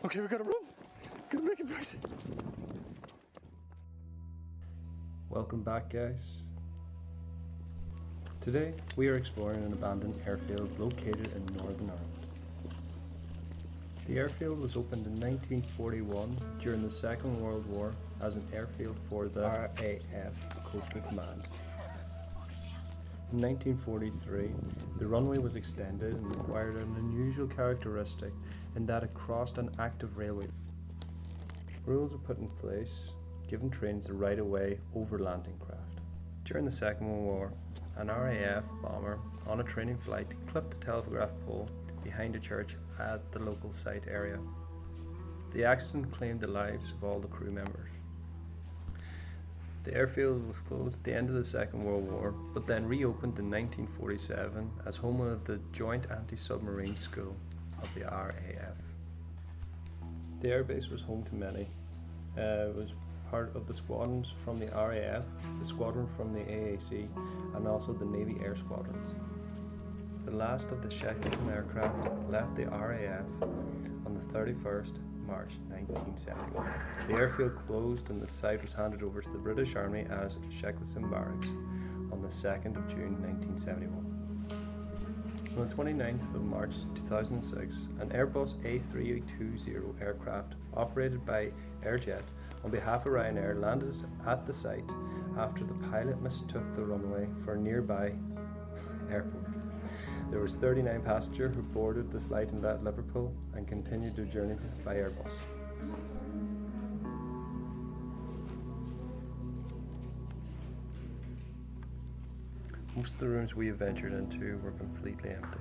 Okay, we gotta run. Gotta make it, boys. Welcome back, guys. Today we are exploring an abandoned airfield located in Northern Ireland. The airfield was opened in 1941 during the Second World War as an airfield for the RAF Coastal Command. In 1943, the runway was extended and acquired an unusual characteristic in that it crossed an active railway. Rules were put in place, giving trains the right of way over landing craft. During the Second World War, an RAF bomber on a training flight clipped a telegraph pole behind a church at the local site area. The accident claimed the lives of all the crew members. The airfield was closed at the end of the Second World War, but then reopened in 1947 as home of the Joint Anti-Submarine School of the RAF. The airbase was home to many. It was part of the squadrons from the RAF, the squadron from the AAC, and also the Navy Air Squadrons. The last of the Shackleton aircraft left the RAF on the 31st March 1971. The airfield closed and the site was handed over to the British Army as Shackleton Barracks on the 2nd of June 1971. On the 29th of March 2006, an Airbus A320 aircraft operated by Airjet on behalf of Ryanair landed at the site after the pilot mistook the runway for a nearby airport. There was 39 passengers who boarded the flight in Liverpool and continued their journey by Airbus. Most of the rooms we have ventured into were completely empty,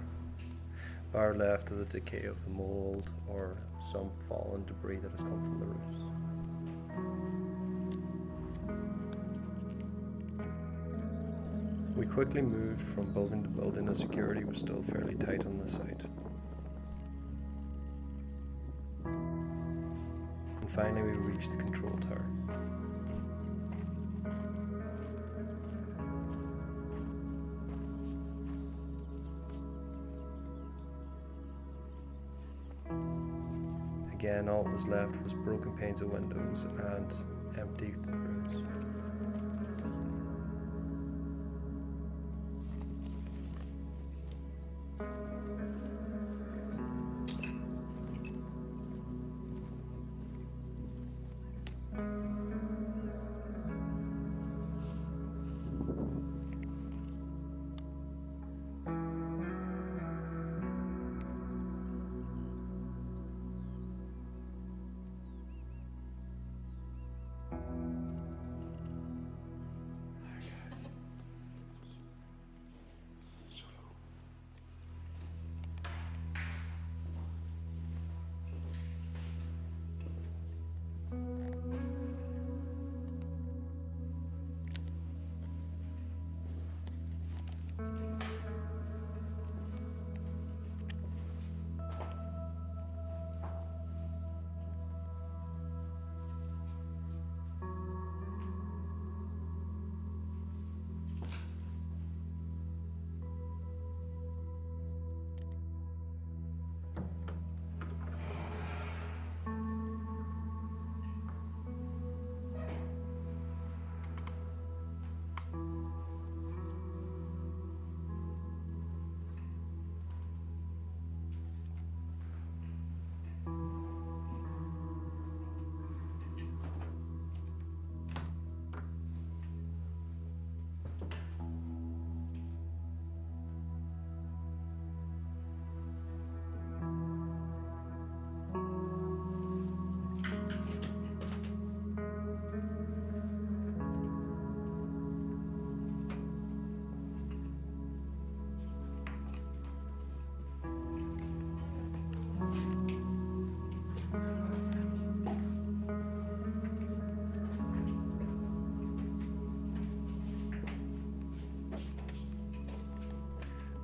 bar left of the decay of the mould or some fallen debris that has come from the roofs. We quickly moved from building to building as security was still fairly tight on the site. And finally we reached the control tower. Again, all that was left was broken panes of windows and empty rooms.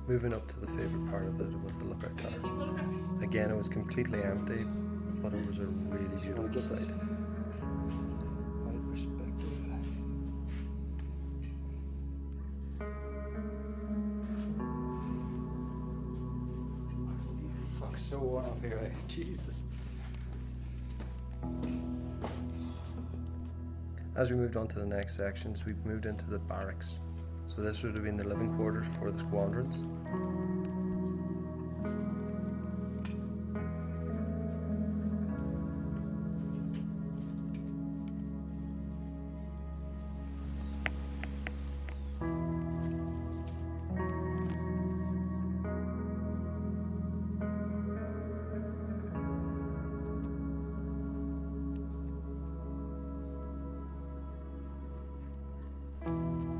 Moving up to the favourite part of it was the lookout tower. Again, it was completely empty, but it was a really beautiful sight. Wide perspective. Fuck, so warm up here, eh? Jesus. As we moved on to the next sections, we moved into the barracks. So this would have been the living quarters for the squadrons.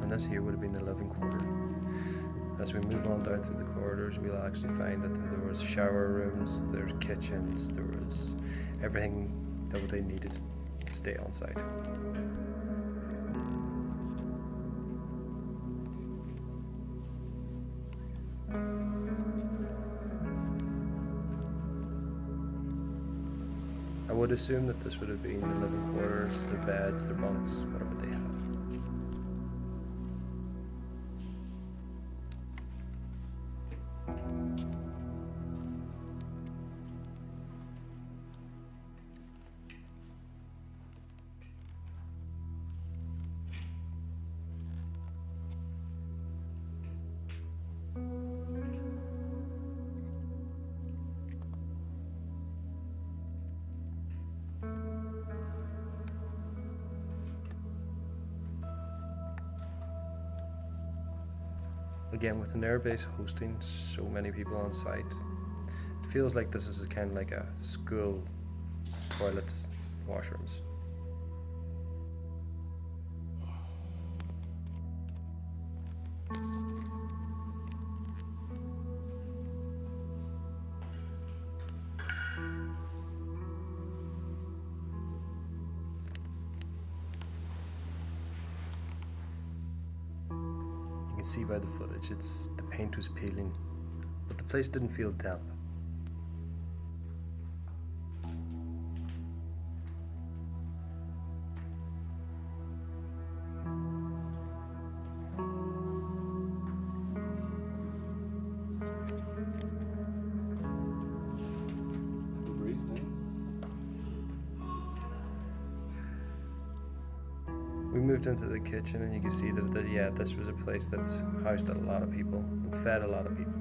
And this here would have been the living quarter. As we move on down through the corridors, we'll actually find that there was shower rooms, there's kitchens, there was everything that they needed to stay on site. I would assume that this would have been the living quarters, their beds, their bunks, whatever they had. Again, with an airbase hosting so many people on site, it feels like this is kind of like a school toilets, washrooms. You can see by the footage, the paint was peeling, but the place didn't feel damp. We moved into the kitchen and you can see that yeah, this was a place that housed a lot of people and fed a lot of people.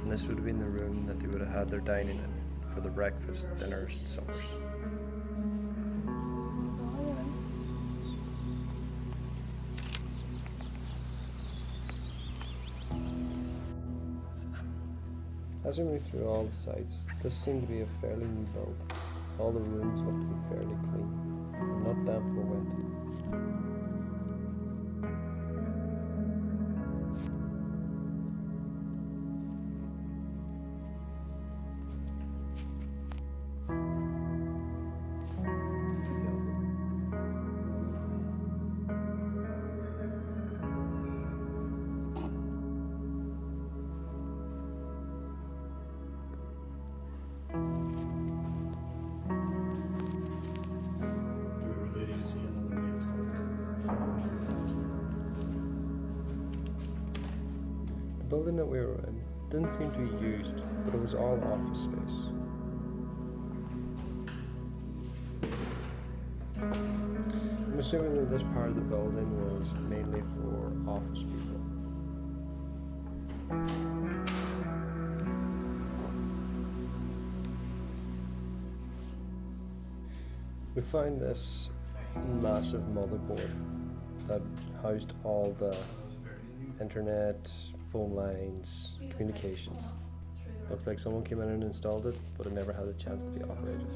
And this would have been the room that they would have had their dining in for the breakfast, dinners and suppers. As we moved through all the sites, this seemed to be a fairly new build. All the rooms looked to be fairly clean, and not damp or wet. The building that we were in didn't seem to be used, but it was all office space. I'm assuming that this part of the building was mainly for office people. We find this massive motherboard that housed all the internet, phone lines, communications. Looks like someone came in and installed it, but it never had a chance to be operated.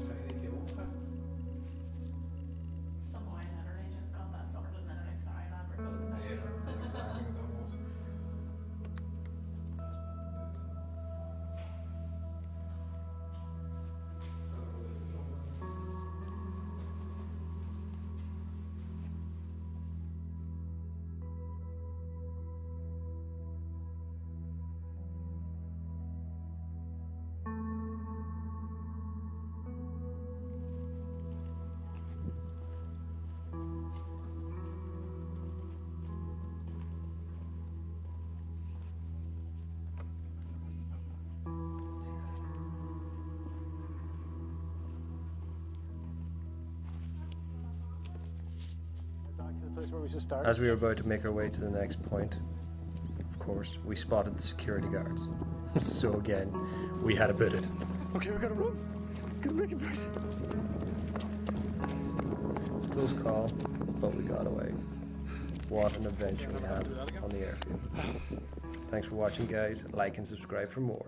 to the place where we should start. As we were about to make our way to the next point, of course, we spotted the security guards. So again, we had to boot it. Okay, we gotta run. Gotta make it, boys. It's a close call, but we got away. What an adventure we had on the airfield. Thanks for watching, guys. Like and subscribe for more.